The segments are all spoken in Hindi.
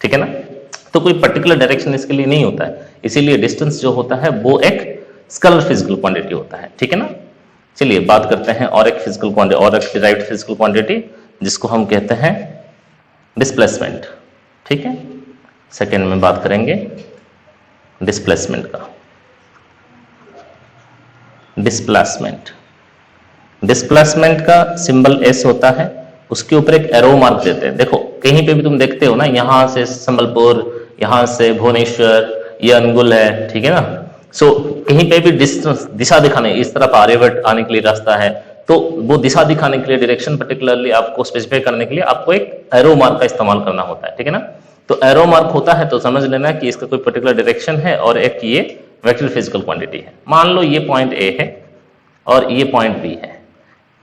ठीक है ना। तो कोई पर्टिकुलर डायरेक्शन इसके लिए नहीं होता है, इसीलिए डिस्टेंस जो होता है वो एक स्केलर फिजिकल क्वांटिटी होता है। ठीक है ना। चलिए बात करते हैं और एक फिजिकल क्वांटिटी, और एक डिराइव्ड फिजिकल क्वांटिटी जिसको हम कहते हैं डिस्प्लेसमेंट। ठीक है, सेकेंड में बात करेंगे डिस्प्लेसमेंट का। डिस्प्लेसमेंट, डिस्प्लेसमेंट का सिंबल एस होता है, उसके ऊपर एक एरो मार्क देते हैं। देखो कहीं पे भी तुम देखते हो ना, यहां से संबलपुर, यहां से भुवनेश्वर, ये अनुगुल है, ठीक है ना। सो कहीं पे भी डिस्टेंस, दिशा दिखाने, इस तरफ आर्यभट्ट आने के लिए रास्ता है, तो वो दिशा दिखाने के लिए, डायरेक्शन पर्टिकुलरली आपको स्पेसिफाई करने के लिए आपको एक एरो मार्क का इस्तेमाल करना होता है। ठीक है ना। तो एरो मार्क होता है तो समझ लेना कि इसका कोई पर्टिकुलर डायरेक्शन है और एक ये वेक्टर फिजिकल क्वांटिटी है। मान लो ये पॉइंट ए है और ये पॉइंट बी है।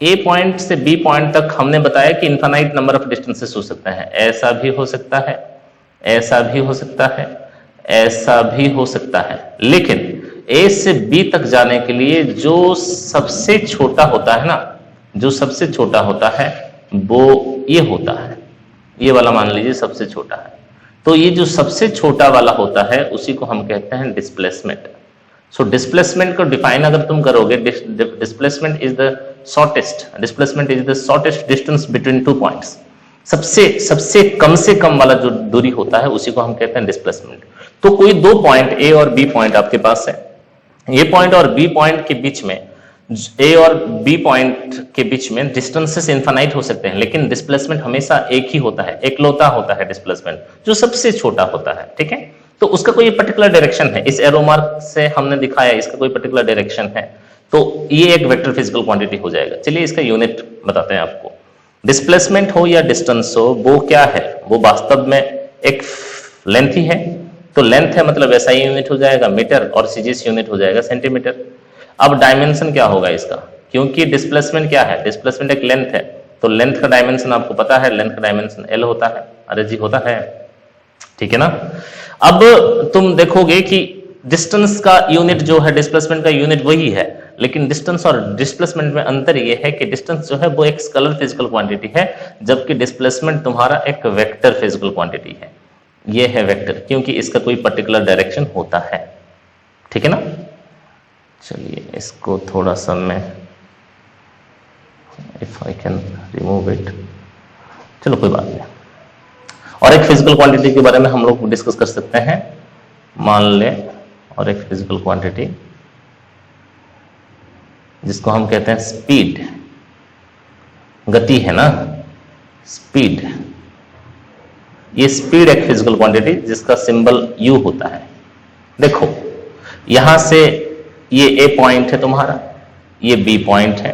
ए पॉइंट से बी पॉइंट तक हमने बताया कि इनफाइनाइट नंबर ऑफ डिस्टेंसेस हो सकते हैं। ऐसा भी हो सकता है, ऐसा भी हो सकता है, ऐसा भी हो सकता है, लेकिन ए से बी तक जाने के लिए जो सबसे छोटा होता है ना, जो सबसे छोटा होता है वो ये होता है, ये वाला मान लीजिए सबसे छोटा है। तो ये जो सबसे छोटा वाला होता है उसी को हम कहते हैं डिस्प्लेसमेंट। सो डिस्प्लेसमेंट को डिफाइन अगर तुम करोगे, displacement is the shortest, displacement is the shortest distance between two points. सबसे कम से कम वाला जो दूरी होता है उसी को हम कहते हैं डिस्प्लेसमेंट। तो कोई दो पॉइंट ए और बी पॉइंट आपके पास है, ए पॉइंट और बी पॉइंट के बीच में, ए और बी पॉइंट के बीच में डिस्टेंसेस इनफाइनाइट हो सकते हैं, लेकिन डिस्प्लेसमेंट हमेशा एक ही होता है, एकलौता होता है डिस्प्लेसमेंट, जो सबसे छोटा होता है। ठीक है, तो उसका कोई पर्टिकुलर डायरेक्शन है, इस एरो मार्क से हमने दिखाया इसका कोई पर्टिकुलर डायरेक्शन है, तो ये एक वेक्टर फिजिकल क्वांटिटी हो जाएगा। चलिए इसका यूनिट बताते हैं आपको। डिस्प्लेसमेंट हो या डिस्टेंस हो, वो क्या है, वो वास्तव में एक लेंथ ही है। तो लेंथ है मतलब ऐसा ही यूनिट हो जाएगा मीटर, और सीजीएस यूनिट हो जाएगा सेंटीमीटर। अब डायमेंशन क्या होगा इसका, क्योंकि डिस्प्लेसमेंट क्या है, डिस्प्लेसमेंट एक लेंथ है, तो लेंथ का डायमेंशन आपको पता है, लेंथ का डायमेंशन एल होता है। अरे जी होता है, ठीक है ना। अब तुम देखोगे कि डिस्टेंस का यूनिट जो है, डिस्प्लेसमेंट का यूनिट वही है, लेकिन डिस्टेंस और डिस्प्लेसमेंट में अंतर यह है कि डिस्टेंस जो है वो एक स्केलर फिजिकल क्वांटिटी है, जबकि डिस्प्लेसमेंट तुम्हारा एक वेक्टर फिजिकल क्वांटिटी है। ये है वेक्टर क्योंकि इसका कोई पर्टिकुलर डायरेक्शन होता है। ठीक है ना। चलिए इसको थोड़ा सा मैं, if I can remove it, चलो कोई बात नहीं। और एक फिजिकल क्वांटिटी के बारे में हम लोग डिस्कस कर सकते हैं। मान ले और एक फिजिकल क्वांटिटी जिसको हम कहते हैं स्पीड, गति है ना, स्पीड। ये स्पीड एक फिजिकल क्वांटिटी जिसका सिंबल यू होता है। देखो यहां से ये ए पॉइंट है तुम्हारा, ये बी पॉइंट है।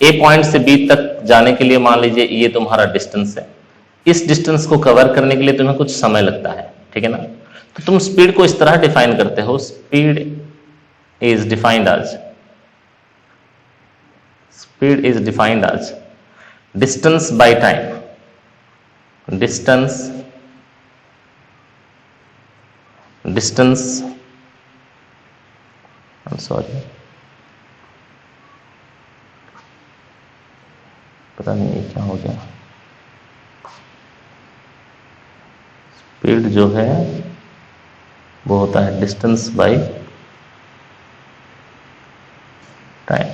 ए पॉइंट से बी तक जाने के लिए मान लीजिए ये तुम्हारा डिस्टेंस है। इस डिस्टेंस को कवर करने के लिए तुम्हें कुछ समय लगता है, ठीक है ना। तो तुम स्पीड को इस तरह डिफाइन करते हो, speed is defined as, speed is defined as distance by time, distance I am sorry, पता नहीं ये क्या हो गया। स्पीड जो है वो होता है डिस्टेंस बाय टाइम।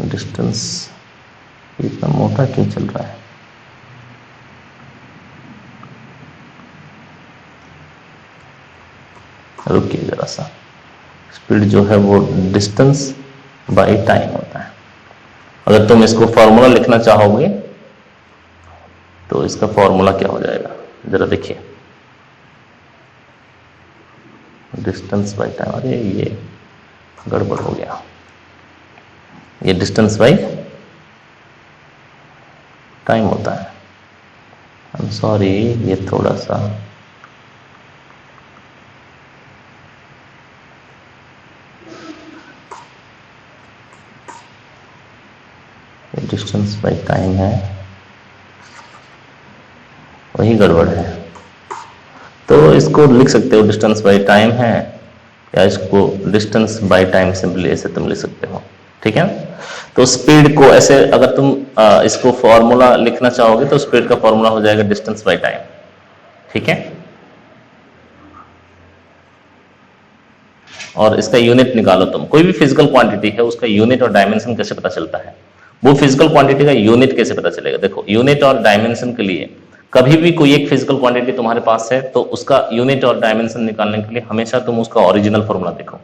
डिस्टेंस इतना मोटा क्यों चल रहा है, रुकिए जरा सा। स्पीड जो है वो डिस्टेंस बाय टाइम होता है। अगर तुम इसको फॉर्मूला लिखना चाहोगे तो इसका फॉर्मूला क्या हो जाएगा, जरा देखिए। डिस्टेंस बाय टाइम, अरे ये गड़बड़ हो गया, ये डिस्टेंस बाय टाइम होता है। आई एम सॉरी, ये थोड़ा सा डिस्टेंस बाय टाइम है, वही गड़बड़ है। तो इसको लिख सकते हो डिस्टेंस बाय टाइम है, या इसको डिस्टेंस बाय टाइम सिंपली ऐसे तुम लिख सकते हो, ठीक है। तो स्पीड को ऐसे अगर तुम इसको फॉर्मूला लिखना चाहोगे तो स्पीड का फॉर्मूला हो जाएगा डिस्टेंस बाय टाइम। ठीक है, और इसका यूनिट निकालो तुम। कोई भी फिजिकल क्वांटिटी है उसका यूनिट और डायमेंशन कैसे पता चलता है? वो फिजिकल क्वांटिटी का यूनिट कैसे पता चलेगा? देखो, यूनिट और डायमेंशन के लिए कभी भी कोई एक फिजिकल क्वांटिटी तुम्हारे पास है तो उसका यूनिट और डायमेंशन निकालने के लिए हमेशा तुम उसका ओरिजिनल फॉर्मूला देखो।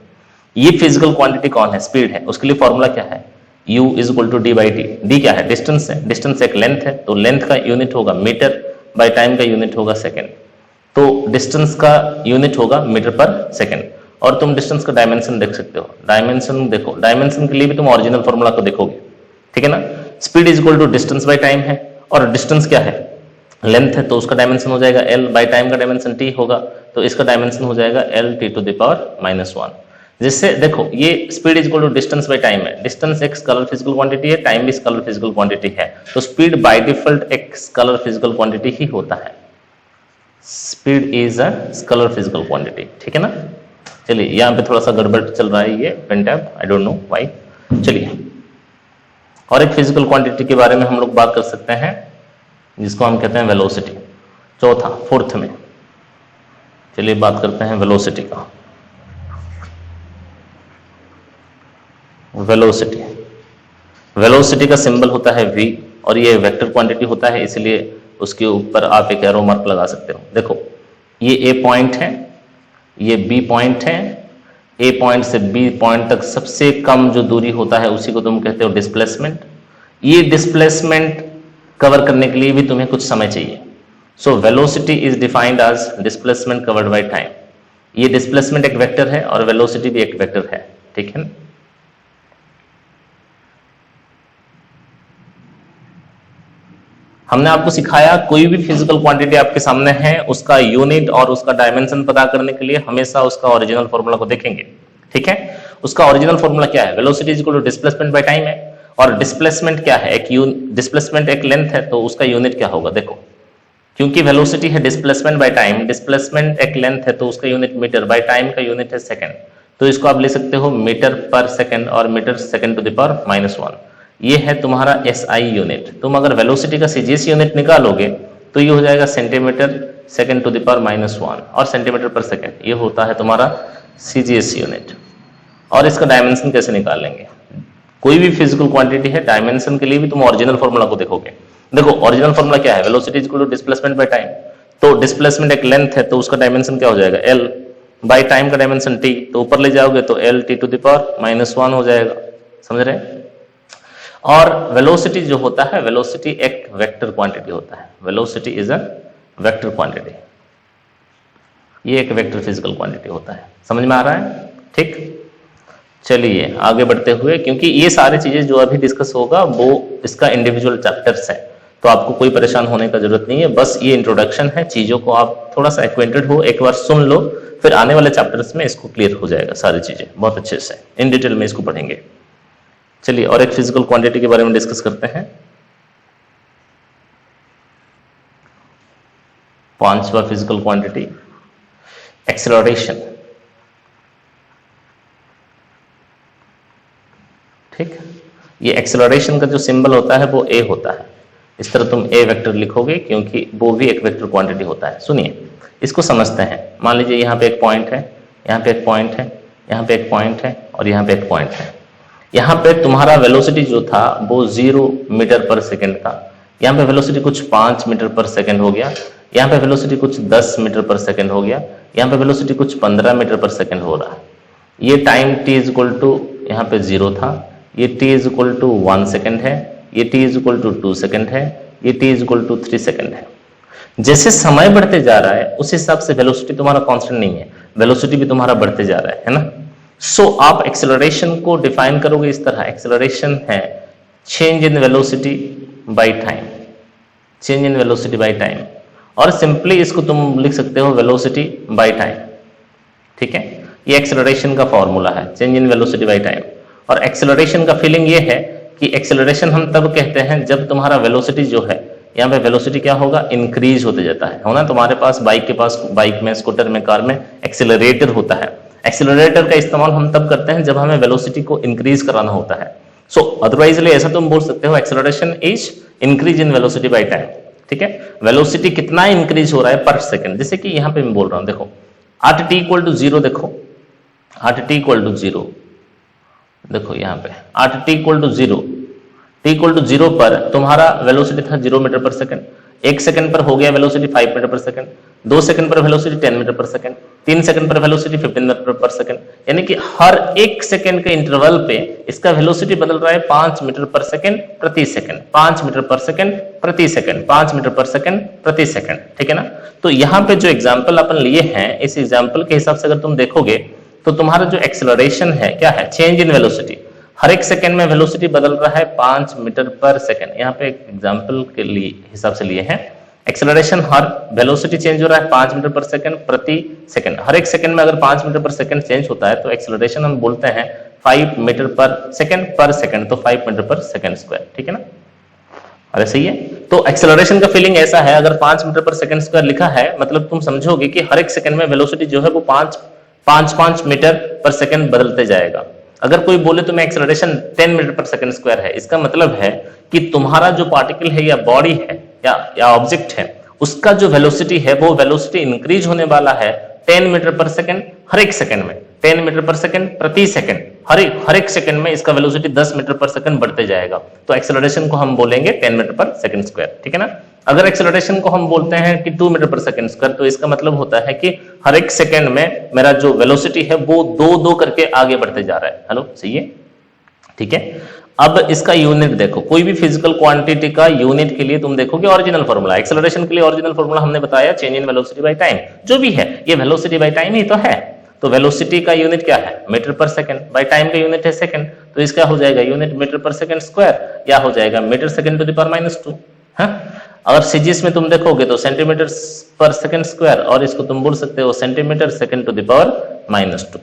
ये फिजिकल क्वांटिटी कौन है? स्पीड है। उसके लिए फॉर्मूला क्या है? u is equal to D by T. D क्या है? डिस्टेंस है। डिस्टेंस एक लेंथ है, तो लेंथ का यूनिट होगा मीटर, बाय टाइम का यूनिट होगा सेकेंड। तो डिस्टेंस का यूनिट होगा मीटर पर सेकेंड। और तुम डिस्टेंस का डायमेंशन देख सकते हो। डायमेंशन देखो, डायमेंशन के लिए भी तुम ओरिजिनल फॉर्मूला को देखोगे। ठीक है ना? Speed is equal to distance by time है, और डिस्टेंस क्या है? लेंथ है, तो उसका डायमेंशन हो जाएगा l, बाय टाइम का डायमेंशन t होगा, तो इसका डायमेंशन हो जाएगा l t to the power minus 1। जिससे देखो, ये speed is equal to distance by time है। डिस्टेंस एक स्केलर फिजिकल क्वांटिटी है, टाइम भी स्केलर फिजिकल क्वांटिटी है, तो स्पीड बाय डिफॉल्ट एक स्केलर फिजिकल क्वांटिटी ही होता है। Speed is a scalar physical quantity. ठीक है ना? चलिए, यहाँ पे थोड़ा सा गड़बड़ चल रहा है ये pen tab, I don't know why. चलिए, और एक फिजिकल क्वांटिटी के बारे में हम लोग बात कर सकते हैं जिसको हम कहते हैं वेलोसिटी। चौथा, फोर्थ में चलिए बात करते हैं वेलोसिटी का। वेलोसिटी, वेलोसिटी का सिंबल होता है v, और ये वेक्टर क्वांटिटी होता है, इसलिए उसके ऊपर आप एक एरो मार्क लगा सकते हो। देखो, ये a पॉइंट है, ये b पॉइंट है। a पॉइंट से b पॉइंट तक सबसे कम जो दूरी होता है उसी को तुम कहते हो डिस्प्लेसमेंट। ये डिस्प्लेसमेंट कवर करने के लिए भी तुम्हें कुछ समय चाहिए। So velocity is defined as displacement covered by time. ये डिस्प्लेसमेंट एक वेक्टर है और वेलोसिटी भी एक वेक्टर है। ठीक है ना? हमने आपको सिखाया कोई भी फिजिकल क्वांटिटी आपके सामने है, उसका यूनिट और उसका डायमेंशन पता करने के लिए हमेशा उसका ओरिजिनल फॉर्मूला को देखेंगे। ठीक है? उसका ओरिजिनल फॉर्मूला क्या है? Velocity is equal to displacement by time है, और डिस्प्लेसमेंट क्या है? डिस्प्लेसमेंट एक लेंथ है, तो उसका यूनिट क्या होगा? देखो, क्योंकि वेलोसिटी है डिस्प्लेसमेंट बाय टाइम, डिस्प्लेसमेंट एक लेंथ है, तो उसका यूनिट मीटर, बाय टाइम का यूनिट है सेकंड, तो इसको आप ले सकते हो मीटर पर सेकंड, और metre second to the power minus 1। ये है तुम्हारा SI यूनिट। तुम अगर वेलोसिटी का CGS यूनिट निकालोगे तो ये हो जाएगा centimetre second to the power minus 1, और सेंटीमीटर पर सेकंड ये होता है तुम्हारा CGS यूनिट। और इसका डायमेंशन कैसे निकालेंगे? कोई भी फिजिकल क्वांटिटी है, डायमेंशन के लिए भी तुम ओरिजिनल फॉर्मूला को देखोगे। देखो, ओरिजिनल फॉर्मूला क्या है? Velocity is equal to displacement by time. तो डिस्प्लेसमेंट एक लेंथ है, तो उसका डायमेंशन क्या हो जाएगा? l, बाय टाइम का डायमेंशन t, तो ऊपर ले जाओगे तो l t to the power minus 1 हो जाएगा। समझ रहे हैं? और वेलोसिटी जो होता है, वेलोसिटी एक वेक्टर क्वांटिटी होता है। Velocity is a vector quantity, ये एक वेक्टर फिजिकल क्वांटिटी होता है। समझ में आ रहा है? ठीक, चलिए आगे बढ़ते हुए, क्योंकि ये सारी चीजें जो अभी डिस्कस होगा वो इसका इंडिविजुअल चैप्टर्स है, तो आपको कोई परेशान होने का जरूरत नहीं है। बस ये इंट्रोडक्शन है, चीजों को आप थोड़ा सा एक्वेंटेड हो, एक बार सुन लो, फिर आने वाले चैप्टर्स में इसको क्लियर हो जाएगा सारी चीजें बहुत अच्छे से, इन डिटेल में इसको पढ़ेंगे। चलिए, और एक फिजिकल क्वांटिटी के बारे में डिस्कस करते हैं। पांचवा फिजिकल क्वांटिटी, एक्सेलरेशन। ठीक, ये एक्सेलरेशन का जो सिंबल होता है वो a होता है। इस तरह तुम a वेक्टर लिखोगे क्योंकि वो भी एक वेक्टर क्वांटिटी होता है। सुनिए, इसको समझते हैं। मान लीजिए यहाँ पे एक पॉइंट है, यहाँ पे एक पॉइंट है, यहाँ पे एक पॉइंट है, और यहाँ पे एक पॉइंट है। यहाँ पे तुम्हारा वेलोसिटी जो था वो 0 मीटर पर सेकंड था। यहाँ पे वेलोसिटी कुछ 5 मीटर पर सेकंड हो गया, यहाँ पे वेलोसिटी कुछ 10 मीटर पर सेकंड हो गया, यहाँ पे वेलोसिटी कुछ 15 मीटर पर सेकंड हो रहा है। ये time t is equal to यहाँ पे 0 था, ये t is equal to 1 second है, ये t is equal to 2 second है, ये t is equal to 3 second है। जैसे समय बढ़ते जा रहा है उस हिसाब से वेलोसिटी तुम्हारा कांस्टेंट नहीं है, वेलोसिटी भी तुम्हारा बढ़ते जा रहा है ना। सो आप एक्सेलरेशन को डिफाइन करोगे इस तरह, एक्सेलरेशन है change in velocity by time, change in velocity by time, और सिंपली इसको तुम लिख सकते हो वेलोसिटी बाय टाइम। ठीक है, ये एक्सेलरेशन का फॉर्मूला है, change in velocity by time. और एक्सेलरेशन का फीलिंग ये है कि एक्सेलरेशन हम तब कहते हैं जब तुम्हारा वेलोसिटी जो है, यहाँ पे वेलोसिटी क्या होगा? इंक्रीज होते जाता है ना। तुम्हारे पास बाइक में, स्कूटर में, कार में एक्सेलरेटर होता है। एक्सेलरेटर का इस्तेमाल हम तब करते हैं जब हमें वेलोसिटी को इंक्रीज कराना होता है। सो अदरवाइज ऐसा तुम बोल सकते हो acceleration is increase in velocity by time. ठीक है, वेलोसिटी कितना इंक्रीज हो रहा है पर सेकंड, जैसे कि यहां पे मैं बोल रहा हूं, देखो at t इक्वल टू 0, देखो at t इक्वल टू 0, देखो यहां पे at t equal to 0, t equal to 0 पर तुम्हारा वेलोसिटी था 0 मीटर पर सेकंड, 1 सेकंड पर हो गया वेलोसिटी 5 मीटर पर सेकंड, 2 सेकंड पर वेलोसिटी 10 मीटर पर सेकंड, 3 सेकंड पर वेलोसिटी 15 मीटर पर सेकंड, यानी कि हर 1 सेकंड के इंटरवल पे इसका वेलोसिटी बदल रहा है 5 मीटर पर सेकंड प्रति सेकंड, 5 मीटर पर सेकंड प्रति सेकंड, 5 मीटर पर सेकंड प्रति सेकंड। ठीक है ना, तो यहां पे जो एग्जांपल अपन लिए हैं, इस एग्जांपल के हिसाब से अगर तुम देखोगे तो तुम्हारा जो एक्सेलरेशन है क्या है, change in velocity, her 1 second में वेलोसिटी बदल रहा है 5 मीटर पर सेकंड। यहाँ पे एक एग्जांपल के लिए हिसाब से लिए हैं, एक्सेलरेशन हर वेलोसिटी चेंज हो रहा है 5 मीटर पर सेकंड प्रति सेकंड, हर 1 सेकंड में अगर 5 मीटर पर सेकंड चेंज होता है तो एक्सेलरेशन हम बोलते हैं 5 मीटर पर सेकंड, तो 5 मीटर पर सेकंड स्क्वायर। ठीक है ना, अरे सही है। तो एक्सेलरेशन का फीलिंग ऐसा है, अगर 5 मीटर पर सेकंड स्क्वायर लिखा है मतलब तुम समझोगे कि हर 1 सेकंड में वेलोसिटी जो है वो 5 मीटर पर सेकंड बदलते जाएगा। अगर कोई बोले तो मैं एक्सेलरेशन 10 मीटर पर सेकंड स्क्वायर है, इसका मतलब है कि तुम्हारा जो पार्टिकल है या बॉडी है या ऑब्जेक्ट है, उसका जो वेलोसिटी है वो वेलोसिटी इंक्रीज होने वाला है 10 मीटर पर सेकंड हर 1 सेकंड में, 10 मीटर पर सेकंड प्रति सेकंड, हर एक सेकंड में इसका वेलोसिटी 10 मीटर पर सेकंड बढ़ते जाएगा। तो एक्सेलरेशन को हम बोलेंगे 10 मीटर पर सेकंड स्क्वायर। ठीक है ना, अगर एक्सेलरेशन को हम बोलते हैं कि 2 मीटर पर सेकंड स्क्वायर, तो इसका मतलब होता है कि हर 1 सेकंड में मेरा जो वेलोसिटी है वो 2 करके आगे बढ़ते जा रहा है। हेलो, सही है। ठीक है, अब इसका यूनिट देखो, कोई भी फिजिकल क्वांटिटी का यूनिट के लिए तुम देखोगे ओरिजिनल फॉर्मूला, एक्सेलरेशन के लिए ओरिजिनल फॉर्मूला हमने बताया change in velocity by time, जो भी है ये वेलोसिटी बाय टाइम ही तो है। तो वेलोसिटी का यूनिट क्या है, मीटर पर सेकंड, बाय टाइम का यूनिट है सेकंड, तो इसका हो जाएगा यूनिट मीटर पर सेकंड स्क्वायर, या हो जाएगा metre second to the power -2। हाँ, अगर सीजीएस में तुम देखोगे तो सेंटीमीटर पर सेकंड स्क्वायर, और इसको तुम बोल सकते हो centimetre second to the power -2।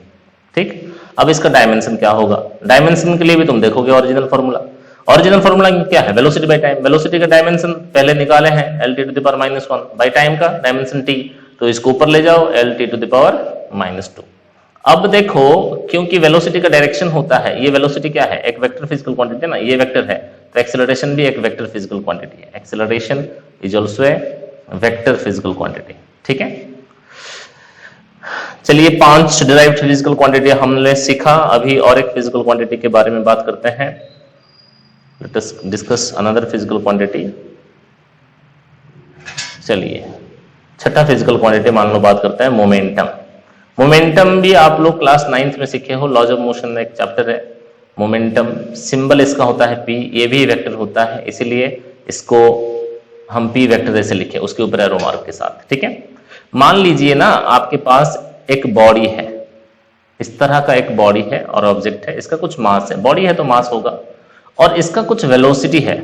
ठीक, अब इसका डायमेंशन क्या होगा, डायमेंशन के लिए भी तुम देखोगे ओरिजिनल फॉर्मूला, ओरिजिनल फॉर्मूला क्या है, वेलोसिटी बाय टाइम, वेलोसिटी का डायमेंशन पहले निकाले हैं lt to the power -1, by time का डायमेंशन t, तो इसको ऊपर ले जाओ lt टू द पावर -2। अब देखो, क्योंकि वेलोसिटी का डायरेक्शन होता है, ये वेलोसिटी क्या है, एक वेक्टर फिजिकल क्वांटिटी ना, ये वेक्टर है, तो एक्सेलरेशन भी एक वेक्टर फिजिकल क्वांटिटी है, acceleration is also a vector physical quantity. ठीक है, चलिए 5 डिराइव्ड फिजिकल क्वांटिटी हमने सीखा, अभी और एक फिजिकल क्वांटिटी के बारे में बात करते हैं। Let us discuss another physical quantity. चलिए छठा फिजिकल क्वांटिटी मान लो बात करते हैं मोमेंटम। मोमेंटम भी आप लोग क्लास 9th में सीखे हो, लॉज ऑफ मोशन एक चैप्टर है। मोमेंटम सिंबल इसका होता है p, ये भी वेक्टर होता है, इसीलिए इसको हम p वेक्टर ऐसे लिखे, उसके ऊपर एरो मार्क के साथ। ठीक है, मान लीजिए ना आपके पास एक बॉडी है, इस तरह का एक बॉडी है और ऑब्जेक्ट है, इसका कुछ मास है, बॉडी है तो मास होगा, और इसका कुछ वेलोसिटी है।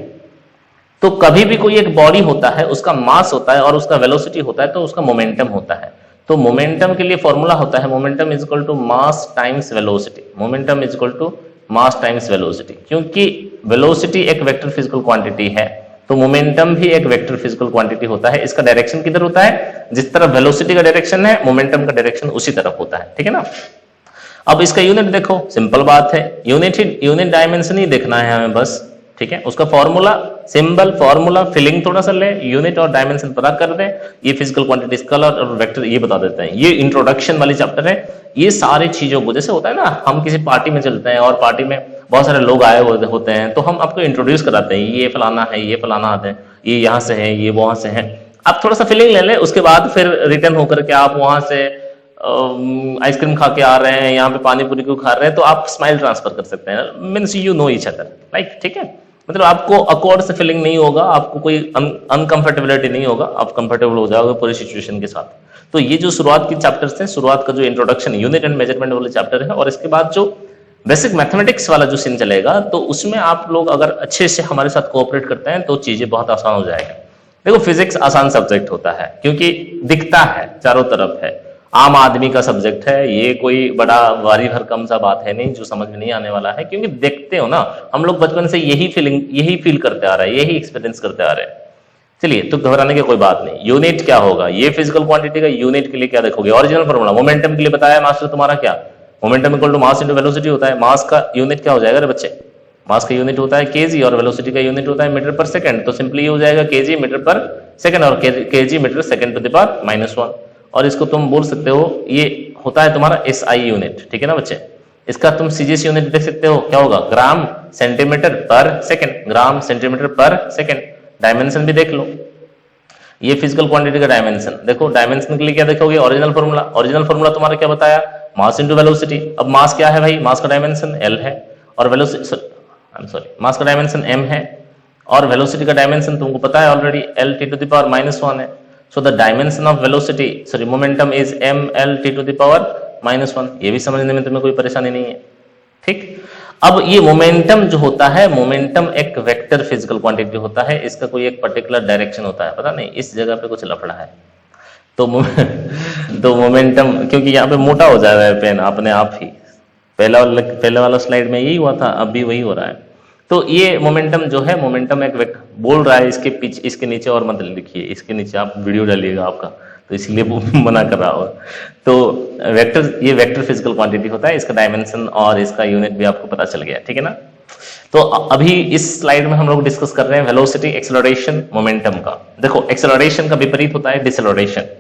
तो कभी भी कोई एक बॉडी होता है, उसका मास होता है और उसका वेलोसिटी होता है, तो उसका मोमेंटम होता है। तो मोमेंटम के लिए फॉर्मूला होता है momentum is equal to mass times velocity, momentum is equal to mass times velocity. क्योंकि वेलोसिटी एक वेक्टर फिजिकल क्वांटिटी है, तो मोमेंटम भी एक वेक्टर फिजिकल क्वांटिटी होता है। इसका डायरेक्शन किधर होता है, जिस तरफ वेलोसिटी का डायरेक्शन है, मोमेंटम का डायरेक्शन उसी तरफ होता है। ठीक है ना, अब इसका यूनिट देखो, सिंपल बात है, यूनिट डायमेंशन ही देखना है हमें बस। ठीक है, उसका फॉर्मूला, सिंबल, फॉर्मूला, फिलिंग थोड़ा सा ले, यूनिट और डायमेंशन पता कर दे, ये फिजिकल क्वांटिटी, कलर और वेक्टर ये बता देते हैं। ये इंट्रोडक्शन वाली चैप्टर है। ये सारी चीजों को, जैसे होता है ना, हम किसी पार्टी में चलते हैं और पार्टी में बहुत सारे लोग आए होते हैं, तो हम आपको इंट्रोड्यूस कराते हैं, ये फलाना है, ये फलाना है, ये यहाँ से है, ये वहां से है। आप थोड़ा सा फीलिंग ले लें, उसके बाद फिर रिटर्न होकर के आप वहां से आइसक्रीम खा के आ रहे हैं, यहाँ पे पानी पूरी को खा रहे हैं, तो आप स्माइल ट्रांसफर कर सकते हैं, means you know each other, like. ठीक है, मतलब आपको अकॉर्ड से फीलिंग नहीं होगा, आपको कोई अनकंफर्टेबिलिटी नहीं होगा, आप कंफर्टेबल हो जाओगे पूरी सिचुएशन के साथ। तो ये जो शुरुआत की चैप्टर्स हैं, शुरुआत का जो इंट्रोडक्शन यूनिट एंड मेजरमेंट वाले चैप्टर है, और इसके बाद जो बेसिक मैथमेटिक्स वाला जो सीन चलेगा, तो उसमें आप लोग अगर अच्छे से हमारे साथ कोऑपरेट करते हैं तो चीजें बहुत आसान हो जाएगा। देखो, फिजिक्स आसान सब्जेक्ट होता है क्योंकि दिखता है, चारों तरफ है, आम आदमी का सब्जेक्ट है, ये कोई बड़ा भारी भरकम सा बात है नहीं जो समझ में नहीं आने वाला है, क्योंकि देखते हो ना, हम लोग बचपन से यही फील करते आ रहे हैं, यही एक्सपीरियंस करते आ रहे हैं। चलिए, तो घबराने की कोई बात नहीं। यूनिट क्या होगा, ये फिजिकल क्वांटिटी का यूनिट के लिए क्या देखोगे, ओरिजिनल फॉर्मूला। मोमेंटम के लिए बताया मास्टर तुम्हारा क्या, momentum equal to mass into velocity होता है। मास का यूनिट क्या हो जाएगा रे बच्चे, मास का यूनिट होता है केजी और वेलोसिटी का यूनिट होता है मीटर पर सेकंड, तो सिंपली ये हो जाएगा केजी मीटर पर सेकंड और KG metre second to the power -1। और इसको तुम बोल सकते हो ये होता है तुम्हारा एसआई यूनिट, ठीक है ना बच्चे। इसका तुम सीजीएस यूनिट देख सकते हो, क्या होगा, ग्राम सेंटीमीटर पर सेकंड, ग्राम सेंटीमीटर पर सेकंड। डायमेंशन भी देख लो, ये फिजिकल क्वांटिटी का डायमेंशन देखो। डायमेंशन के लिए क्या देखोगे, ओरिजिनल फॉर्मूला। ओरिजिनल फॉर्मूला तुम्हारा क्या बताया, मास इनटू वेलोसिटी। अब मास क्या है भाई, मास का डायमेंशन एल है और वेलोसिटी मास का डायमेंशन m है और वेलोसिटी का डायमेंशन तुमको पता है already l t to the power -1 है। So the dimension of velocity sorry momentum is m l t to the power -1। ये भी समझने में तुम्हें कोई परेशानी नहीं है, ठीक। अब ये मोमेंटम जो होता है, मोमेंटम एक वेक्टर फिजिकल क्वांटिटी होता है, इसका कोई एक पर्टिकुलर डायरेक्शन होता है, पता नहीं इस जगह पे कुछ लफड़ा है। तो मोमेंटम, क्योंकि यहाँ पे मोटा हो जा रहा है पेन अपने आप ही, पहले वाला स्लाइड में यही हुआ था, अब भी वही हो रहा है। तो ये मोमेंटम जो है, मोमेंटम एक वेक्टर बोल रहा है, इसके पीछे इसके नीचे और मत लिखिए, इसके नीचे आप वीडियो डालिएगा आपका, तो इसलिए वो मना कर रहा होगा। तो वेक्टर, ये वेक्टर फिजिकल क्वांटिटी होता है, इसका डायमेंशन और इसका यूनिट भी आपको पता चल गया, ठीक है ना। तो अभी इस स्लाइड में हम लोग डिस्कस कर रहे हैं वेलोसिटी, एक्सेलरेशन, मोमेंटम का। देखो एक्सेलरेशन का विपरीत होता है डिसेलरेशन।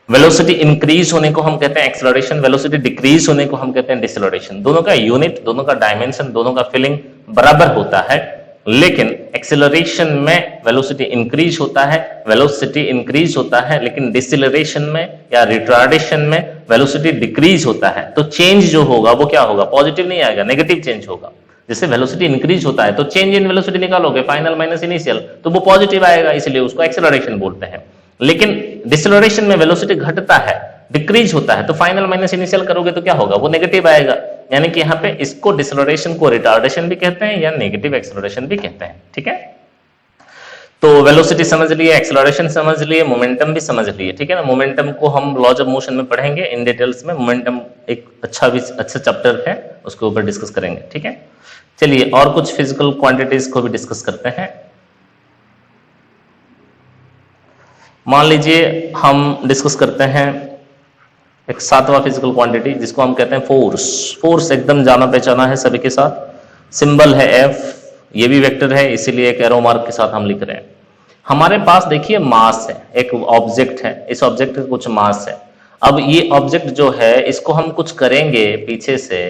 वेलोसिटी इंक्रीज होने को हम कहते हैं एक्सेलरेशन, वेलोसिटी डिक्रीज होने को हम कहते हैं डिसेलरेशन। दोनों का यूनिट, दोनों का डायमेंशन, दोनों का फीलिंग बराबर होता है, लेकिन एक्सेलरेशन में वेलोसिटी इंक्रीज होता है, वेलोसिटी इंक्रीज होता है, लेकिन डिसेलरेशन में या रिटार्डेशन में वेलोसिटी डिक्रीज होता है। तो चेंज जो होगा वो क्या होगा, पॉजिटिव नहीं आएगा, नेगेटिव चेंज होगा। जैसे वेलोसिटी इंक्रीज होता है तो चेंज इन वेलोसिटी निकालोगे, फाइनल माइनस इनिशियल, तो वो पॉजिटिव आएगा, इसलिए उसको एक्सेलरेशन बोलते हैं। लेकिन डिसेलरेशन में वेलोसिटी घटता है, डिक्रीज होता है, तो फाइनल माइनस इनिशियल करोगे तो क्या होगा, वो नेगेटिव आएगा। यानी कि यहाँ पे इसको डिसेलरेशन को रिटार्डेशन भी कहते हैं या नेगेटिव एक्सेलरेशन भी कहते हैं, ठीक है। तो वेलोसिटी समझ लिए, एक्सेलरेशन समझ लिए, मोमेंटम भी समझ लिए, ठीक है ना। मोमेंटम को हम लॉज ऑफ मोशन में पढ़ेंगे इन डिटेल्स में। मोमेंटम एक अच्छा चैप्टर है, उसके ऊपर डिस्कस करेंगे, ठीक है। चलिए और कुछ फिजिकल क्वांटिटीज को भी डिस्कस करते हैं। मान लीजिए हम डिस्कस करते हैं एक 7वां फिजिकल क्वांटिटी जिसको हम कहते हैं फोर्स। फोर्स एकदम जाना पहचाना है सभी के साथ, सिंबल है F, ये भी वेक्टर है, इसीलिए एक एरो मार्क के साथ हम लिख रहे हैं। हमारे पास देखिए मास है, एक ऑब्जेक्ट है, इस ऑब्जेक्ट का कुछ मास है। अब ये ऑब्जेक्ट जो है इसको हम कुछ करेंगे पीछे से,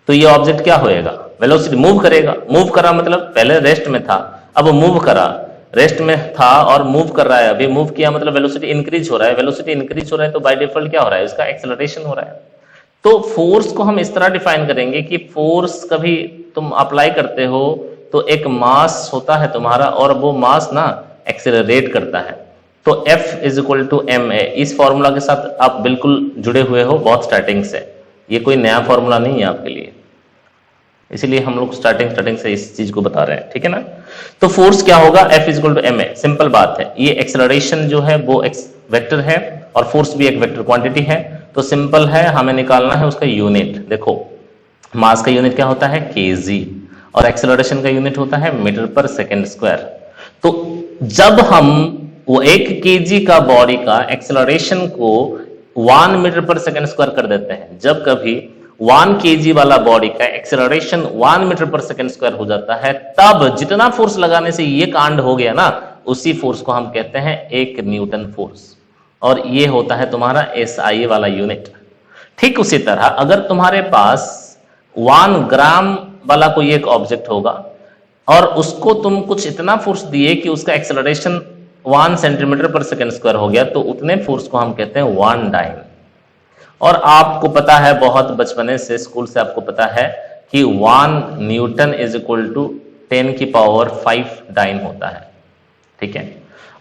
तो ये ऑब्जेक्ट क्या होएगा, वेलोसिटी मूव करेगा। मूव करा मतलब पहले रेस्ट में था, अब मूव करा, रेस्ट में था और मूव कर रहा है, अभी मूव किया मतलब वेलोसिटी इंक्रीज हो रहा है। वेलोसिटी इंक्रीज हो रहा है तो बाय डिफॉल्ट क्या हो रहा है, उसका एक्सेलरेशन हो रहा है। तो फोर्स को हम इस तरह डिफाइन करेंगे कि फोर्स कभी तुम अप्लाई करते हो तो एक मास होता है तुम्हारा और वो मास ना एक्सेलरेट करता है। तो F is equal to ma, इस फॉर्मूला के साथ आप बिल्कुल जुड़े हुए हो बहुत स्टार्टिंग से, ये कोई नया फॉर्मूला नहीं है आपके लिए, इसीलिए हम लोग स्टार्टिंग से इस चीज को बता रहे हैं, ठीक है ना। तो फोर्स क्या होगा, F is equal to ma, simple बात है। ये एक्सेलरेशन जो है वो वेक्टर है और फोर्स भी एक वेक्टर क्वांटिटी है, तो सिंपल है, हमें निकालना है उसका यूनिट। देखो मास का यूनिट क्या होता है kg और एक्सेलरेशन का यूनिट होता है मीटर पर सेकेंड स्क्वायर। तो जब हम वो 1 kg का बॉडी का एक्सेलरेशन को 1 मीटर पर सेकेंड स्क्वायर कर देते हैं, जब कभी 1 kg वाला बॉडी का एक्सेलरेशन 1 मीटर पर सेकेंड स्क्वायर हो जाता है, तब जितना फोर्स लगाने से ये कांड हो गया ना, उसी फोर्स को हम कहते हैं 1 न्यूटन फोर्स, और ये होता है तुम्हारा SI वाला यूनिट। ठीक उसी तरह अगर तुम्हारे पास 1 ग्राम वाला कोई एक ऑब्जेक्ट होगा और उसको तुम कुछ इतना फोर्स दिए कि उसका एक्सेलरेशन 1 सेंटीमीटर पर सेकेंड स्क्वायर हो गया, तो उतने फोर्स को हम कहते हैं 1 डाइन। और आपको पता है बहुत बचपने से स्कूल से आपको पता है कि 1 न्यूटन इज इक्वल टू 10 की पावर 5 डाइन होता है, ठीक है।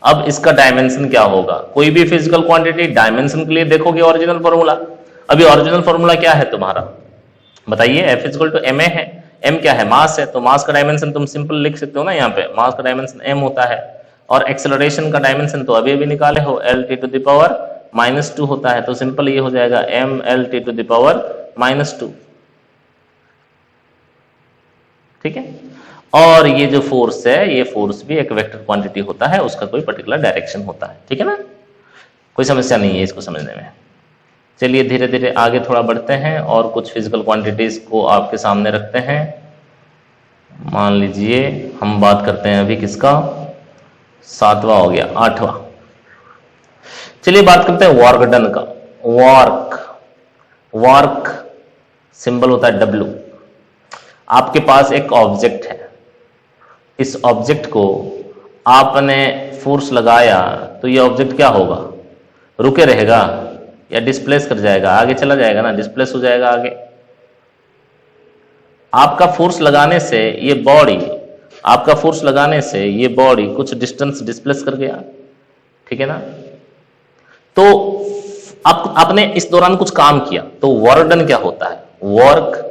अब इसका डायमेंशन क्या होगा, कोई भी फिजिकल क्वांटिटी डायमेंशन के लिए देखोगे ओरिजिनल फॉर्मूला। अभी ओरिजिनल फॉर्मूला क्या है तुम्हारा, बताइए। F is equal to ma है, m क्या है, मास है, तो मास का डायमेंशन तुम सिंपल लिख सकते हो ना, यहाँ पे मास का डायमेंशन m होता है, और एक्सेलरेशन का डायमेंशन तो अभी निकाले हो, L t to the power -2 होता है, तो सिंपल ये हो जाएगा m L t to the power -2, ठीक है। और ये जो फोर्स है, ये फोर्स भी एक वेक्टर क्वांटिटी होता है, उसका कोई पर्टिकुलर डायरेक्शन होता है, ठीक है ना। कोई समस्या नहीं है इसको समझने में। चलिए धीरे धीरे आगे थोड़ा बढ़ते हैं और कुछ फिजिकल क्वांटिटीज को आपके सामने रखते हैं। मान लीजिए हम बात करते हैं अभी किसका, 7वां हो गया, 8वां। चलिए बात करते हैं वर्क डन का। वर्क सिंबल होता है W। आपके पास एक ऑब्जेक्ट है, इस ऑब्जेक्ट को आपने फोर्स लगाया तो ये ऑब्जेक्ट क्या होगा, रुके रहेगा या डिस्प्लेस कर जाएगा, आगे चला जाएगा ना, डिस्प्लेस हो जाएगा आगे। आपका फोर्स लगाने से ये बॉडी, आपका फोर्स लगाने से ये बॉडी कुछ डिस्टेंस डिस्प्लेस कर गया, ठीक है ना। तो आपने इस दौरान कुछ काम किया, तो वर्क डन क्या होता है, work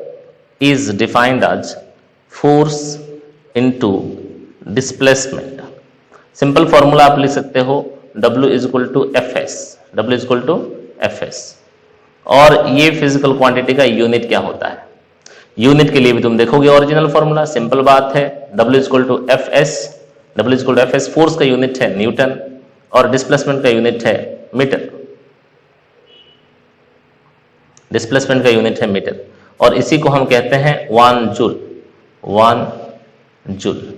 is defined as force into displacement. Simple formula आप लिख सकते हो, W is equal to F S. और ये फिजिकल क्वांटिटी का यूनिट क्या होता है, यूनिट के लिए भी तुम देखोगे ओरिजिनल फॉर्मूला, सिंपल बात है, W is equal to F S. Force का यूनिट है न्यूटन और डिस्प्लेसमेंट का यूनिट है मीटर, डिस्प्लेसमेंट का यूनिट है मीटर, और इसी को हम कहते हैं 1 जूल,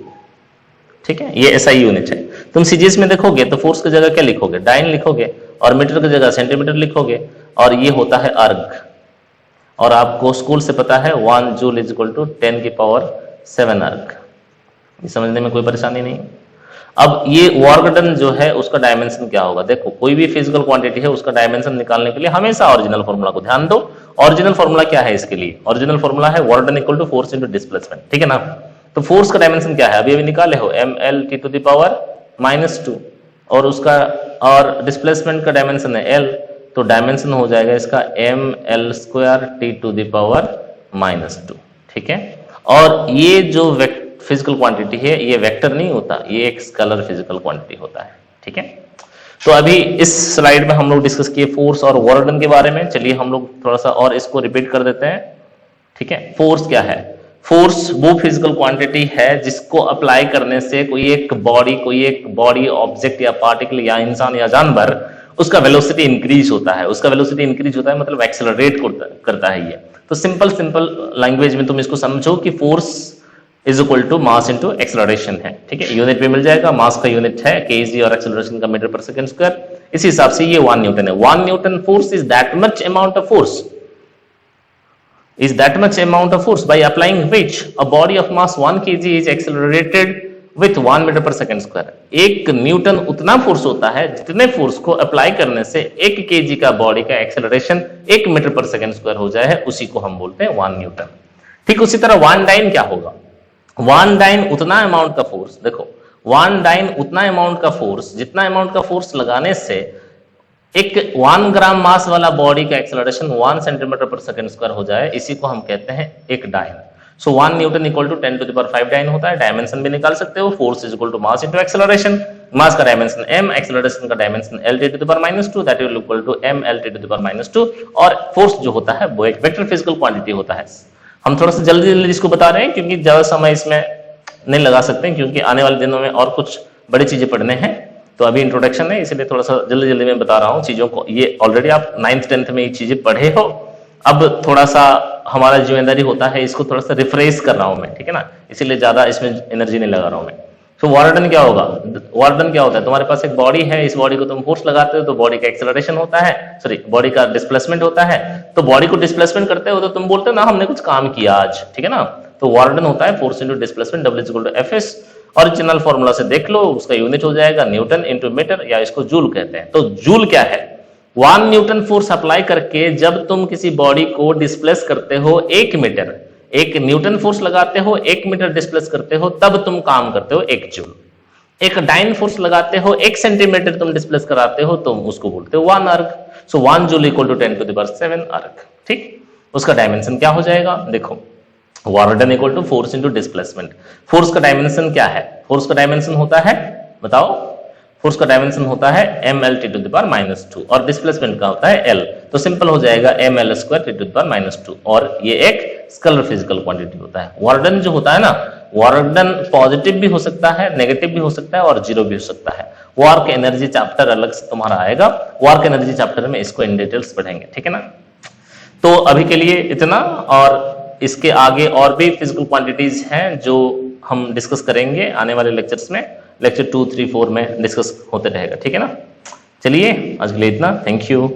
ठीक है। ये ऐसा यूनिट है। तुम सीजीएस में देखोगे तो फोर्स की जगह क्या लिखोगे, डाइन लिखोगे, और मीटर की जगह सेंटीमीटर लिखोगे, और ये होता है अर्ग। और आपको स्कूल से पता है 1 जूल इज इक्वल टू 10 की पावर 7 अर्ग। ये समझने में कोई परेशानी नहीं। अब ये वर्क डन जो है उसका डायमेंशन क्या होगा, देखो कोई भी फिजिकल क्वांटिटी है उसका डायमेंशन निकालने के लिए हमेशा ओरिजिनल फॉर्मूला को ध्यान दो। ओरिजिनल फॉर्मूला क्या है इसके लिए, ओरिजिनल फॉर्मूला है work done equal to force into displacement, ठीक है ना। तो फोर्स का डायमेंशन क्या है, अभी निकाले हो, mL(T⁻⁻², और उसका और डिस्प्लेसमेंट का डायमेंशन है L, तो डायमेंशन हो जाएगा इसका mL²T⁻², ठीक है। और ये जो फिजिकल क्वांटिटी है ये वेक्टर नहीं होता, ये एक स्केलर फिजिकल क्वांटिटी होता है, ठीक है। तो अभी इस स्लाइड में हम लोग डिस्कस किए फोर्स और वर्क डन के बारे में। चलिए हम लोग थोड़ा सा और इसको रिपीट कर देते हैं, ठीक है। फोर्स क्या है, फोर्स वो फिजिकल क्वांटिटी है जिसको अप्लाई करने से कोई एक बॉडी ऑब्जेक्ट या पार्टिकल या इंसान या जानवर, उसका वेलोसिटी इंक्रीज होता है। उसका वेलोसिटी इंक्रीज होता है मतलब एक्सेलरेट करता है ये। तो सिंपल लैंग्वेज में तुम इसको समझो कि force is equal to mass into acceleration है, ठीक है। यूनिट भी मिल जाएगा, मास का यूनिट है kg और एक्सेलरेशन का मीटर पर सेकंड स्क्वायर। इसी हिसाब से ये 1 न्यूटन है। 1 Newton force is that much amount of force, by applying which a body of mass 1 kg is accelerated with 1 metre पर सेकंड स्क्वायर। 1 न्यूटन उतना फोर्स होता है जितने फोर्स को अप्लाई करने से 1 kg का बॉडी का एक्सेलरेशन 1 मीटर पर सेकंड स्क्वायर हो जाए, उसी को हम बोलते हैं 1 न्यूटन। ठीक उसी तरह 1 डाइन क्या होगा, 1 डाइन उतना अमाउंट का फोर्स, देखो 1 डाइन उतना अमाउंट का फोर्स जितना अमाउंट का फोर्स लगाने से एक 1 ग्राम मास वाला बॉडी का एक्सेलरेशन 1 सेंटीमीटर पर सेकंड स्क्वायर हो जाए, इसी को हम कहते हैं एक dyne. So 1 newton equal to 10⁵ dyne होता है। डायमेंशन भी निकाल सकते हो, force is equal to mass into acceleration. Mass का डायमेंशन m, एक्सेलरेशन का dimension L(T⁻²), that will equal to mL(T⁻²), और फोर्स जो होता है वो एक वेक्टर फिजिकल क्वांटिटी होता है। हम थोड़ा सा जल्दी इसको बता रहे हैं क्योंकि ज्यादा समय इसमें नहीं लगा सकते, क्योंकि आने वाले दिनों में और कुछ बड़ी चीजें पढ़ने हैं। तो अभी इंट्रोडक्शन है, इसलिए थोड़ा सा जल्दी में बता रहा हूं चीजों को। ये ऑलरेडी आप 9th 10th में ये चीजें पढ़े हो, अब थोड़ा सा हमारा जिम्मेदारी होता है इसको थोड़ा सा रिफ्रेश कर रहा हूं मैं, ठीक है ना, इसीलिए ज्यादा इसमें एनर्जी नहीं लगा रहा हूं मैं। तो वर्क डन क्या होगा, वर्क डन क्या होता है, तुम्हारे पास एक बॉडी है, इस बॉडी को तुम फोर्स लगाते हो तो बॉडी का एक्सेलरेशन होता है, सॉरी बॉडी का डिस्प्लेसमेंट होता है। तो बॉडी को डिस्प्लेसमेंट करते हो तो तुम बोलते हो ना हमने कुछ काम किया आज, ठीक है ना। तो वर्क डन होता है force into displacement, W is equal to Fs। Original formula से देख लो, उसका यूनिट हो जाएगा न्यूटन इनटू मीटर, या इसको जूल कहते हैं। तो जूल क्या है, 1 न्यूटन फोर्स अप्लाई करके जब तुम किसी बॉडी को डिस्प्लेस करते हो 1 मीटर, 1 न्यूटन फोर्स लगाते हो 1 मीटर डिस्प्लेस करते हो, तब तुम काम करते हो 1 जूल। एक डाइन फोर्स लगाते हो 1 सेंटीमीटर तुम डिस्प्लेस कराते हो, तुम उसको बोलते हो 1 अर्ग। सो 1 जूल इक्वल टू 10⁷ अर्ग, ठीक। उसका डायमेंशन क्या हो जाएगा, देखो work done equal to force into displacement. Force का डायमेंशन क्या है, फोर्स का डायमेंशन होता है, बताओ, फोर्स का डायमेंशन होता है mL(T⁻²) और डिस्प्लेसमेंट का होता है L। तो सिंपल हो जाएगा mL²T⁻², और ये एक स्केलर फिजिकल क्वांटिटी होता है। वर्क डन जो होता है ना, वर्क डन पॉजिटिव भी हो सकता है, नेगेटिव भी हो सकता है और जीरो भी हो सकता है। वर्क एनर्जी चैप्टर अलग से तुम्हारा आएगा, वर्क एनर्जी चैप्टर में इसको इन डिटेल्स पढ़ेंगे, ठीक है ना। तो अभी के लिए इतना, और इसके आगे और भी फिजिकल क्वांटिटीज हैं जो हम डिस्कस करेंगे आने वाले लेक्चर्स में। लेक्चर 2, 3, 4 में डिस्कस होते रहेगा, ठीक है ना। चलिए आज के लिए इतना, थैंक यू।